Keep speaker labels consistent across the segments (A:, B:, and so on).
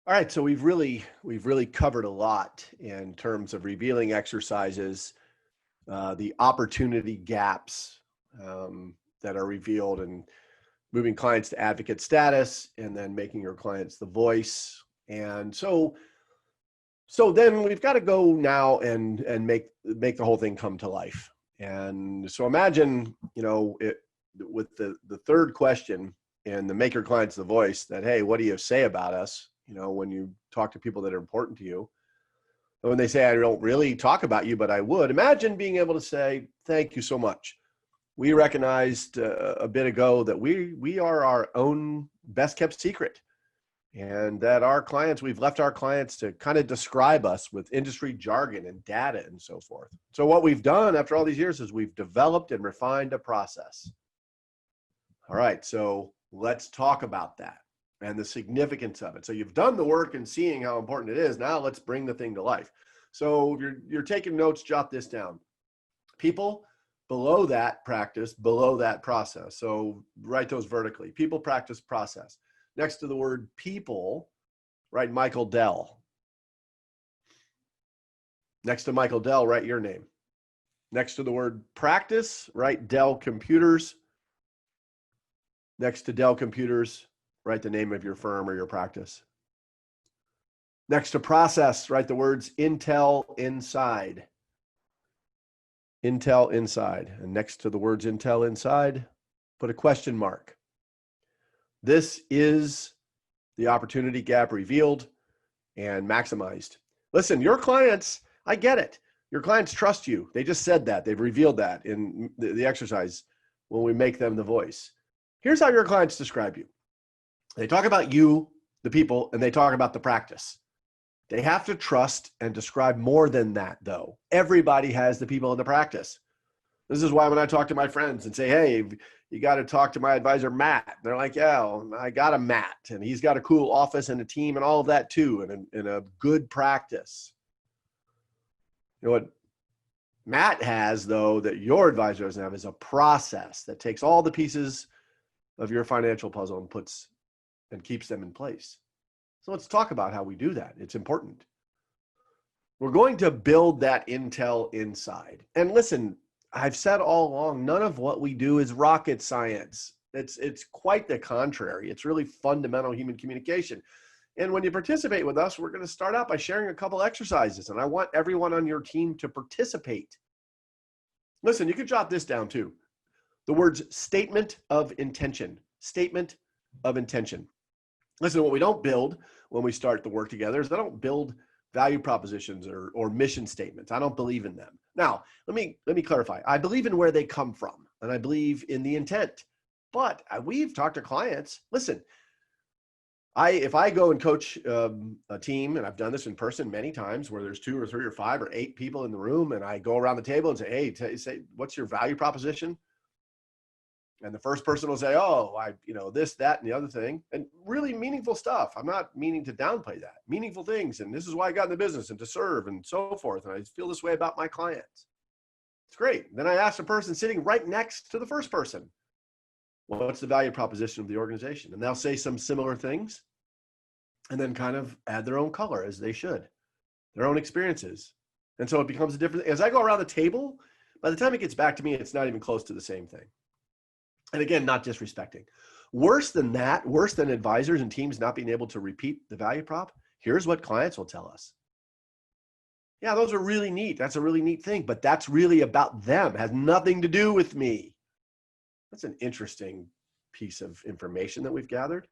A: All right, so we've really covered a lot in terms of revealing exercises, the opportunity gaps that are revealed, and moving clients to advocate status, and then making your clients the voice. And so then we've got to go now and make the whole thing come to life. And so imagine, with the third question and the make your clients the voice, that, hey, what do you say about us? When you talk to people that are important to you, and when they say, I don't really talk about you, but I would, imagine being able to say, thank you so much. We recognized a bit ago that we are our own best kept secret, and that we've left our clients to kind of describe us with industry jargon and data and so forth. So what we've done after all these years is we've developed and refined a process. All right, so let's talk about that and the significance of it. So you've done the work and seeing how important it is. Now let's bring the thing to life. So you're taking notes, jot this down. People, below that, practice, below that, process. So write those vertically. People, practice, process. Next to the word people, write Michael Dell. Next to Michael Dell, write your name. Next to the word practice, write Dell Computers. Next to Dell Computers, write the name of your firm or your practice. Next to process, write the words Intel Inside. Intel Inside. And next to the words Intel Inside, put a question mark. This is the opportunity gap revealed and maximized. Listen, your clients, I get it. Your clients trust you. They just said that. They've revealed that in the exercise when we make them the voice. Here's how your clients describe you. They talk about you, the people, and they talk about the practice. They have to trust and describe more than that, though. Everybody has the people in the practice. This is why when I talk to my friends and say, hey, you got to talk to my advisor, Matt. They're like, yeah, well, I got a Matt, and he's got a cool office and a team and all of that too, and a good practice. You know what Matt has, though, that your advisor doesn't have, is a process that takes all the pieces of your financial puzzle and puts and keeps them in place. So let's talk about how we do that. It's important. We're going to build that Intel Inside. And listen, I've said all along, none of what we do is rocket science. It's quite the contrary. It's really fundamental human communication. And when you participate with us, we're going to start out by sharing a couple exercises, and I want everyone on your team to participate. Listen, you can jot this down too. The words statement of intention. Statement of intention. Listen, what we don't build when we start the work together is I don't build value propositions or mission statements. I don't believe in them. Now, let me clarify. I believe in where they come from, and I believe in the intent. But we've talked to clients. Listen, if I go and coach a team, and I've done this in person many times, where there's 2 or 3 or 5 or 8 people in the room, and I go around the table and say, hey, say, what's your value proposition? And the first person will say, oh, this, that, and the other thing, and really meaningful stuff. I'm not meaning to downplay that. Meaningful things, and this is why I got in the business, and to serve, and so forth. And I feel this way about my clients. It's great. Then I ask the person sitting right next to the first person, well, what's the value proposition of the organization? And they'll say some similar things, and then kind of add their own color, as they should, their own experiences. And so it becomes a different, as I go around the table, by the time it gets back to me, it's not even close to the same thing. And again, not disrespecting. Worse than that, worse than advisors and teams not being able to repeat the value prop, here's what clients will tell us. Yeah, those are really neat. That's a really neat thing, but that's really about them. It has nothing to do with me. That's an interesting piece of information that we've gathered.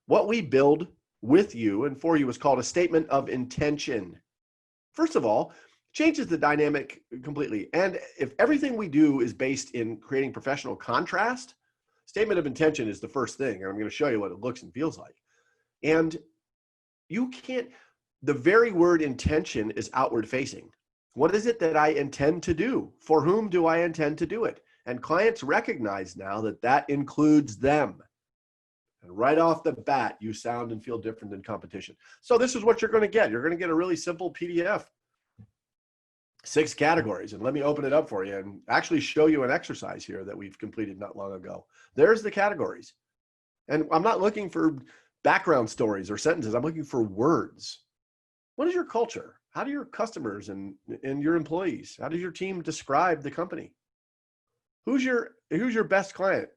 A: What we build with you and for you is called a statement of intention. First of all, changes the dynamic completely. And if everything we do is based in creating professional contrast, statement of intention is the first thing. And I'm going to show you what it looks and feels like. And you can't, the very word intention is outward facing. What is it that I intend to do? For whom do I intend to do it? And clients recognize now that that includes them. And right off the bat, you sound and feel different than competition. So this is what you're going to get. You're going to get a really simple PDF. 6 categories. And let me open it up for you and actually show you an exercise here that we've completed not long ago. There's the categories. And I'm not looking for background stories or sentences. I'm looking for words. What is your culture? How do your customers and your employees, how does your team describe the company? Who's your best client?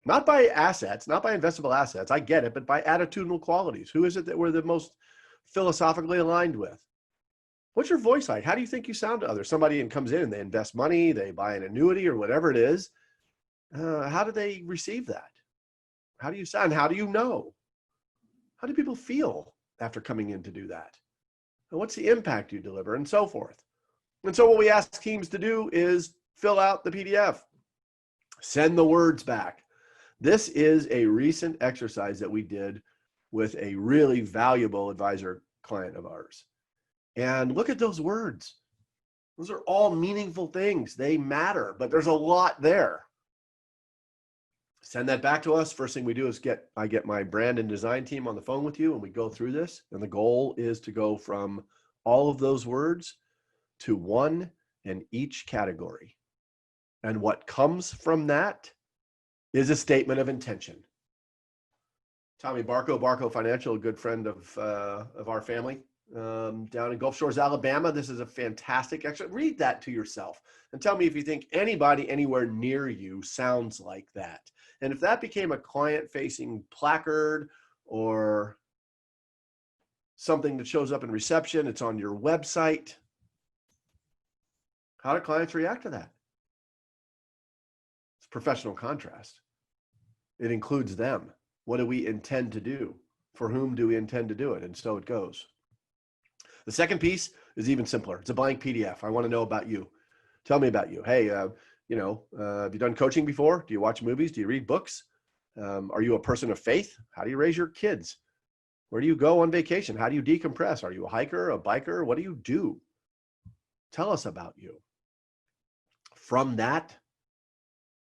A: Not by assets, not by investable assets, I get it, but by attitudinal qualities. Who is it that we're the most philosophically aligned with? What's your voice like? How do you think you sound to others? Somebody comes in and they invest money, they buy an annuity or whatever it is. How do they receive that? How do you sound? How do you know? How do people feel after coming in to do that? And what's the impact you deliver, and so forth? And so what we ask teams to do is fill out the PDF, send the words back. This is a recent exercise that we did with a really valuable advisor client of ours. And look at those words. Those are all meaningful things. They matter, but there's a lot there. Send that back to us. First thing we do is I get my brand and design team on the phone with you, and we go through this. And the goal is to go from all of those words to one in each category. And what comes from that is a statement of intention. Tommy Barco Financial, a good friend of our family, down in Gulf Shores, Alabama. This is a fantastic exercise. Read that to yourself and tell me if you think anybody anywhere near you sounds like that. And if that became a client-facing placard or something that shows up in reception, it's on your website, how do clients react to that? It's professional contrast. It includes them. What do we intend to do? For whom do we intend to do it? And so it goes. The second piece is even simpler. It's a blank PDF. I want to know about you. Tell me about you. Hey, have you done coaching before? Do you watch movies? Do you read books? Are you a person of faith? How do you raise your kids? Where do you go on vacation? How do you decompress? Are you a hiker, a biker? What do you do? Tell us about you. From that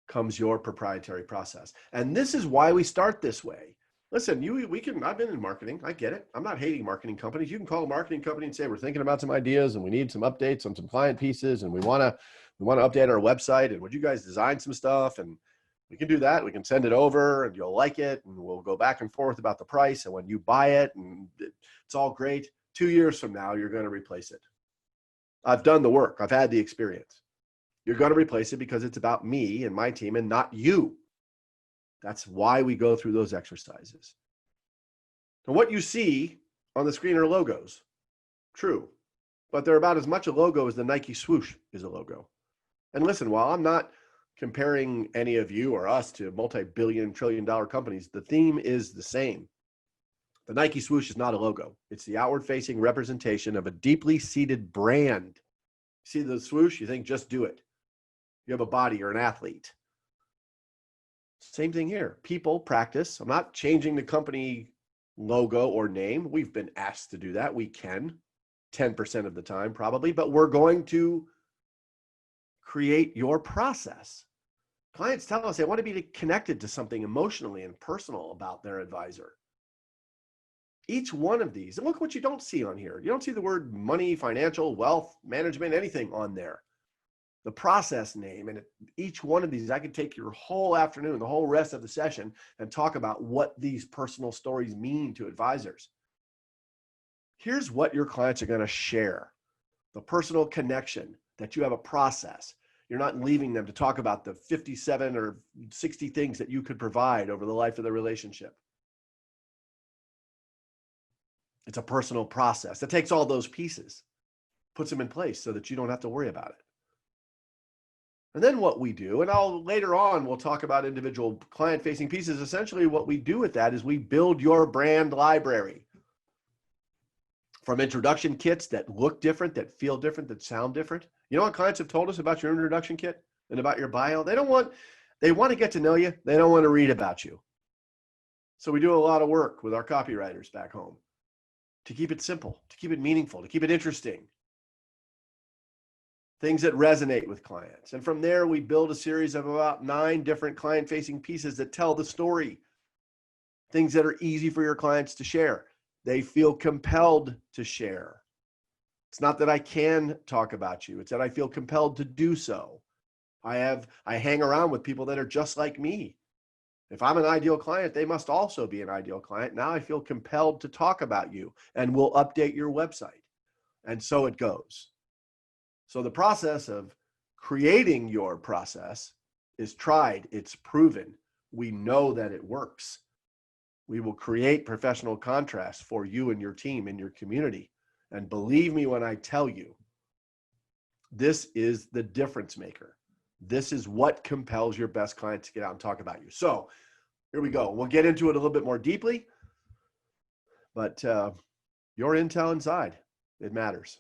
A: comes your proprietary process. And this is why we start this way. Listen, I've been in marketing. I get it. I'm not hating marketing companies. You can call a marketing company and say, we're thinking about some ideas and we need some updates on some client pieces and we want to update our website, and would you guys design some stuff? And we can do that. We can send it over and you'll like it, and we'll go back and forth about the price. And when you buy it, and it's all great, 2 years from now, you're going to replace it. I've done the work. I've had the experience. You're going to replace it because it's about me and my team and not you. That's why we go through those exercises. And what you see on the screen are logos. True. But they're about as much a logo as the Nike swoosh is a logo. And listen, while I'm not comparing any of you or us to multi-billion, trillion-dollar companies, the theme is the same. The Nike swoosh is not a logo. It's the outward-facing representation of a deeply seated brand. See the swoosh? You think just do it. You have a body, you're an athlete. Same thing here. People practice. I'm not changing the company logo or name. We've been asked to do that. We can 10% of the time probably, but we're going to create your process. Clients tell us they want to be connected to something emotionally and personal about their advisor. Each one of these, and look what you don't see on here. You don't see the word money, financial, wealth, management, anything on there. The process name, and each one of these, I could take your whole afternoon, the whole rest of the session, and talk about what these personal stories mean to advisors. Here's what your clients are going to share. The personal connection, that you have a process. You're not leaving them to talk about the 57 or 60 things that you could provide over the life of the relationship. It's a personal process that takes all those pieces, puts them in place so that you don't have to worry about it. And then what we do, and later on, we'll talk about individual client-facing pieces. Essentially, what we do with that is we build your brand library. From introduction kits that look different, that feel different, that sound different. You know what clients have told us about your introduction kit and about your bio? They want to get to know you. They don't want to read about you. So we do a lot of work with our copywriters back home to keep it simple, to keep it meaningful, to keep it interesting. Things that resonate with clients. And from there, we build a series of about 9 different client-facing pieces that tell the story. Things that are easy for your clients to share. They feel compelled to share. It's not that I can talk about you. It's that I feel compelled to do so. I hang around with people that are just like me. If I'm an ideal client, they must also be an ideal client. Now I feel compelled to talk about you and we'll update your website. And so it goes. So the process of creating your process is tried, it's proven. We know that it works. We will create professional contrast for you and your team and your community. And believe me when I tell you, this is the difference maker. This is what compels your best client to get out and talk about you. So here we go. We'll get into it a little bit more deeply, but your intel inside, it matters.